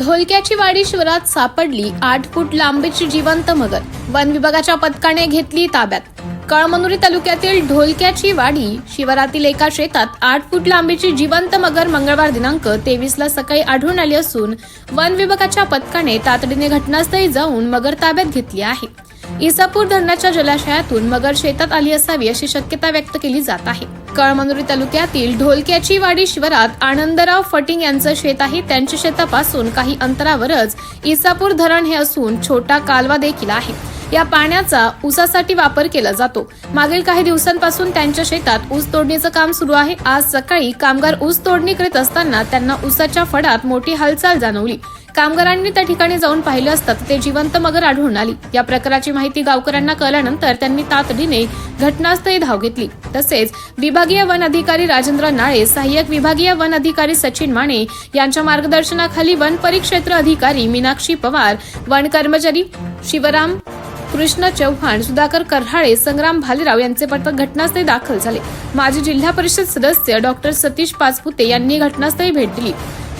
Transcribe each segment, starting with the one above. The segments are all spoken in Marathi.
ढोलक्याची वाडी शिवारात सापडली 8 फूट लांबीची जिवंत मगर. वन विभागाच्या पथकाने घेतली ताब्यात. कळमनुरी तालुक्यातील ढोलक्याची वाडी शिवारातील एका शेतात 8 फूट लांबीची जिवंत मगर मंगळवार दिनांक 23 ला सकाळी आढळून आली असून वन विभागाच्या पथकाने तातडीने घटनास्थळी जाऊन मगर ताब्यात घेतली आहे. इसापूर धरणाच्या जलाशयातून मगर शेतात आली असावी अशी शक्यता व्यक्त केली जात आहे. कळमनुरी तालुक्यातील ढोलक्याची वाडी शिवारात आनंदराव फटिंग यांचं शेत आहे. त्यांच्या शेतापासून काही अंतरावरच इसापूर धरण हे असून छोटा कालवा देखील आहे. या पाण्याचा ऊसासाठी वापर केला जातो. मागील काही दिवसांपासून त्यांच्या शेतात ऊस तोडणीचं काम सुरू आहे. आज सकाळी कामगार ऊस तोडणी करीत असताना त्यांना ऊसाच्या फडात मोठी हालचाल जाणवली. कामगारांनी त्या ठिकाणी जाऊन पाहिले असता ते जिवंत मगर आढळून आली. या प्रकाराची माहिती गावकऱ्यांना कळल्यानंतर त्यांनी तातडीने घटनास्थळी धाव घेतली. तसेच विभागीय वन अधिकारी राजेंद्र नाळे, सहाय्यक विभागीय वन अधिकारी सचिन माने यांच्या मार्गदर्शनाखाली वन परिक्षेत्र अधिकारी मीनाक्षी पवार, वन कर्मचारी शिवराम कृष्ण चव्हाण, सुधाकर कर्हाळे, संग्राम भालेराव यांचे पथक घटनास्थळी दाखल झाले. माजी जिल्हा परिषद सदस्य डॉक्टर सतीश पाचपुते यांनी घटनास्थळी भेट दिली.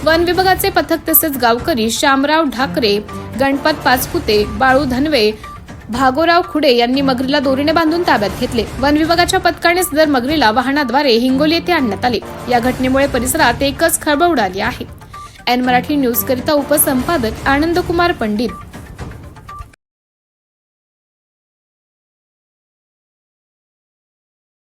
वन विभागाचे पथक तसेच गावकरी श्यामराव ढाकरे, गणपत पाचपुते, बाळू धनवे, भागोराव खुडे यांनी मगरीला दोरीने बांधून ताब्यात घेतले. वन विभागाच्या पथकाने सदर मगरीला वाहनाद्वारे हिंगोली येथे आणण्यात आले. या घटनेमुळे परिसरात एकच खळबळ उडाली आहे. एन मराठी न्यूज करिता उपसंपादक आनंदकुमार पंडित.